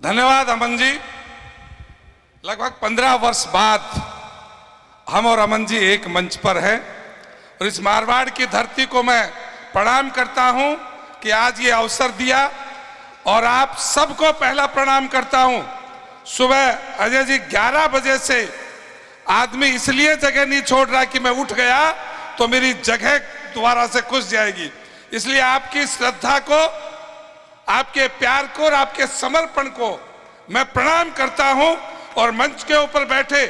धन्यवाद अमन जी। लगभग 15 वर्ष बाद हम और अमन जी एक मंच पर हैं और इस मारवाड़ की धरती को मैं प्रणाम करता हूं कि आज ये अवसर दिया और आप सबको पहला प्रणाम करता हूं। सुबह अजय जी 11 बजे से आदमी इसलिए जगह नहीं छोड़ रहा कि मैं उठ गया तो मेरी जगह दोबारा से खुश जाएगी, इसलिए आपकी श्रद्धा को, आपके प्यार को और आपके समर्पण को मैं प्रणाम करता हूं। और मंच के ऊपर बैठे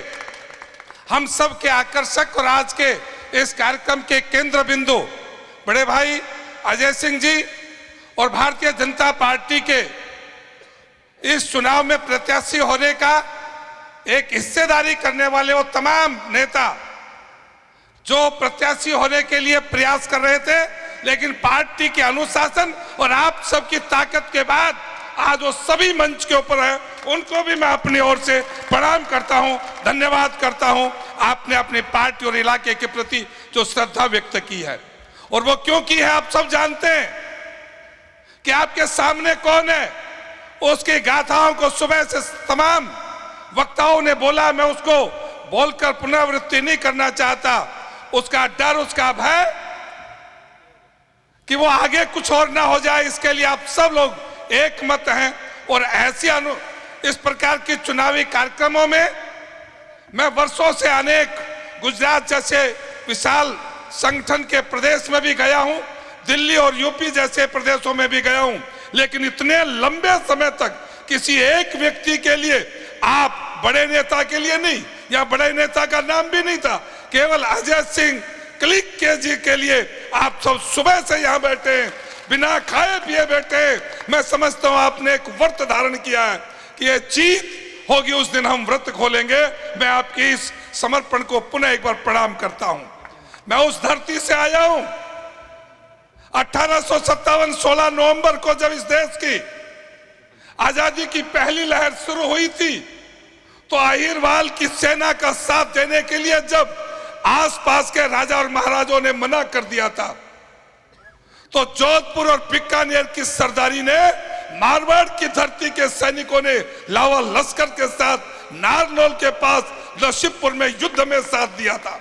हम सब के आकर्षक और आज के इस कार्यक्रम के केंद्र बिंदु बड़े भाई अजय सिंह जी और भारतीय जनता पार्टी के इस चुनाव में प्रत्याशी होने का एक हिस्सेदारी करने वाले वो तमाम नेता जो प्रत्याशी होने के लिए प्रयास कर रहे थे, लेकिन पार्टी के अनुशासन और आप सबकी ताकत के बाद आज वो सभी मंच के ऊपर हैं, उनको भी मैं अपनी ओर से प्रणाम करता हूं, धन्यवाद करता हूं। आपने अपनी पार्टी और इलाके के प्रति जो श्रद्धा व्यक्त की है और वो क्यों की है आप सब जानते हैं कि आपके सामने कौन है। उसकी गाथाओं को सुबह से तमाम वक्ताओं ने बोला, मैं उसको बोलकर पुनरावृत्ति नहीं करना चाहता। उसका डर, उसका भय कि वो आगे कुछ और ना हो जाए, इसके लिए आप सब लोग एक मत हैं। और ऐसी इस प्रकार के चुनावी कार्यक्रमों में मैं वर्षों से अनेक गुजरात जैसे विशाल संगठन के प्रदेश में भी गया हूं, दिल्ली और यूपी जैसे प्रदेशों में भी गया हूं, लेकिन इतने लंबे समय तक किसी एक व्यक्ति के लिए, आप बड़े नेता के लिए नहीं, या बड़े नेता का नाम भी नहीं था, केवल अजय सिंह क्लिक के जी के लिए आप सब सुबह से यहाँ बैठे हैं, बिना खाए पिए बैठे हैं। मैं समझता हूँ आपने एक व्रत धारण किया है कि ये जीत होगी उस दिन हम व्रत खोलेंगे। मैं आपके इस समर्पण को पुनः एक बार प्रणाम करता हूं। मैं उस धरती से आया हूं 1857 16 नवंबर को, जब इस देश की आजादी की पहली लहर शुरू हुई थी तो अहिरवाल की सेना का साथ देने के लिए जब आसपास के राजा और महाराजों ने मना कर दिया था तो जोधपुर और बीकानेर की सरदारी ने मारवाड़ की धरती के सैनिकों ने लावा लश्कर के साथ नारनौल के पास नसीबपुर में युद्ध में साथ दिया था।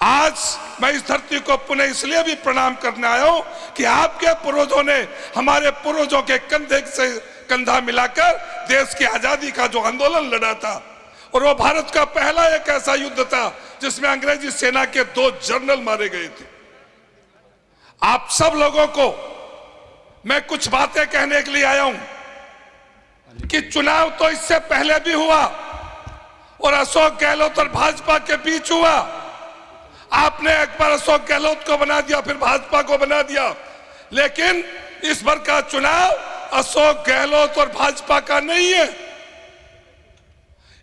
आज मैं इस धरती को पुनः इसलिए भी प्रणाम करने आया हूं कि आपके पूर्वजों ने हमारे पूर्वजों के कंधे से कंधा मिलाकर देश की आजादी का जो आंदोलन लड़ा था, और वो भारत का पहला एक ऐसा युद्ध था जिसमें अंग्रेजी सेना के 2 जनरल मारे गए थे। आप सब लोगों को मैं कुछ बातें कहने के लिए आया हूं कि चुनाव तो इससे पहले भी हुआ और अशोक गहलोत और भाजपा के बीच हुआ। आपने एक बार अशोक गहलोत को बना दिया, फिर भाजपा को बना दिया, लेकिन इस बार का चुनाव अशोक गहलोत और भाजपा का नहीं है।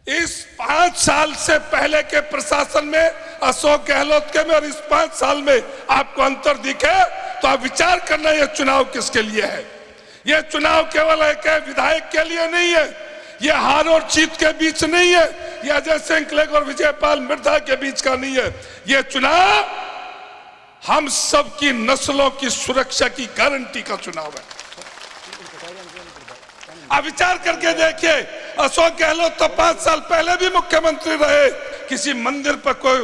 इस 5 साल से पहले के प्रशासन में अशोक गहलोत के में और इस 5 साल में आपको अंतर दिखे तो आप विचार करना, यह चुनाव किसके लिए है। यह चुनाव केवल एक विधायक के लिए नहीं है, यह हार और जीत के बीच नहीं है, यह अजय सिंह क्लेग और विजयपाल मिर्धा के बीच का नहीं है। यह चुनाव हम सब की नस्लों की सुरक्षा की गारंटी का चुनाव है। आप विचार करके देखिए, अशोक गहलोत तो 5 साल पहले भी मुख्यमंत्री रहे, किसी मंदिर पर कोई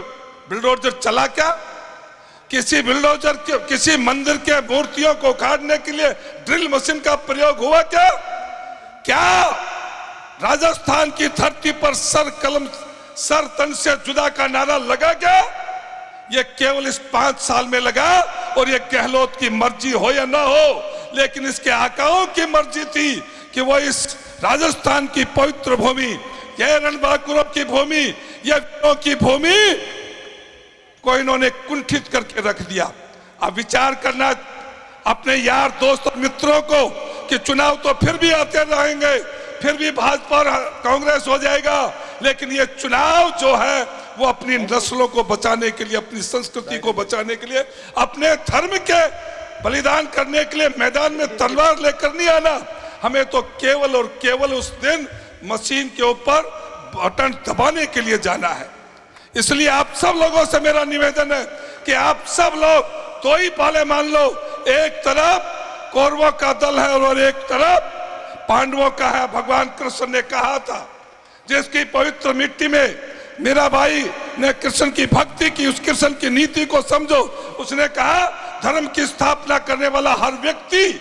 बुलडोजर चला क्या? किसी बुलडोजर किसी मंदिर के मूर्तियों को उखाड़ने के लिए ड्रिल मशीन का प्रयोग हुआ क्या? क्या राजस्थान की धरती पर सर तन से जुदा का नारा लगा क्या? ये केवल इस 5 साल में लगा, और ये गहलोत की मर्जी हो या ना हो, लेकिन इसके आकाओं की मर्जी थी कि वो इस राजस्थान की पवित्र भूमि, यह रणबांकुरों की भूमि, यह वीरों की भूमि को इन्होंने कुंठित करके रख दिया। अब विचार करना अपने यार दोस्त और मित्रों को कि चुनाव तो फिर भी आते रहेंगे, फिर भी भाजपा और कांग्रेस हो जाएगा, लेकिन ये चुनाव जो है वो अपनी नस्लों को बचाने के लिए, अपनी संस्कृति को बचाने के लिए, अपने धर्म के बलिदान करने के लिए मैदान में तलवार लेकर नहीं आना। हमें तो केवल और केवल उस दिन मशीन के ऊपर बटन दबाने के लिए जाना है। इसलिए आप सब लोगों से मेरा निवेदन है कि आप सब लोग 2 ही पाले मान लो, एक तरफ कौरवों का दल है और एक तरफ पांडवों का है। भगवान कृष्ण ने कहा था जिसकी पवित्र मिट्टी में मेरा भाई ने कृष्ण की भक्ति की, उस कृष्ण की नीति को समझो। उसने कहा धर्म की स्थापना करने वाला हर व्यक्ति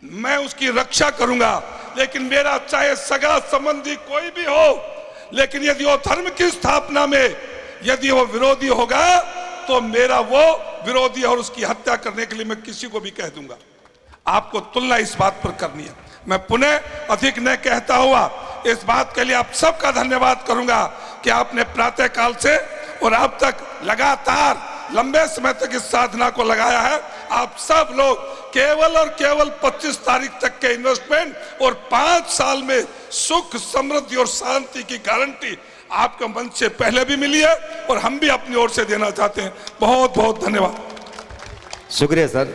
मैं उसकी रक्षा करूंगा, लेकिन मेरा चाहे सगा संबंधी कोई भी हो, लेकिन यदि वो धर्म की स्थापना में यदि वो विरोधी होगा तो मेरा वो विरोधी और उसकी हत्या करने के लिए मैं किसी को भी कह दूंगा। आपको तुलना इस बात पर करनी है। मैं पुनः अधिक न कहता हुआ इस बात के लिए आप सबका धन्यवाद करूंगा कि आपने प्रातः काल से और अब तक लगातार लंबे समय तक इस साधना को लगाया है। आप सब लोग केवल और केवल 25 तारीख तक के इन्वेस्टमेंट और 5 साल में सुख समृद्धि और शांति की गारंटी आपको मंच से पहले भी मिली है और हम भी अपनी ओर से देना चाहते हैं। बहुत बहुत धन्यवाद। शुक्रिया सर।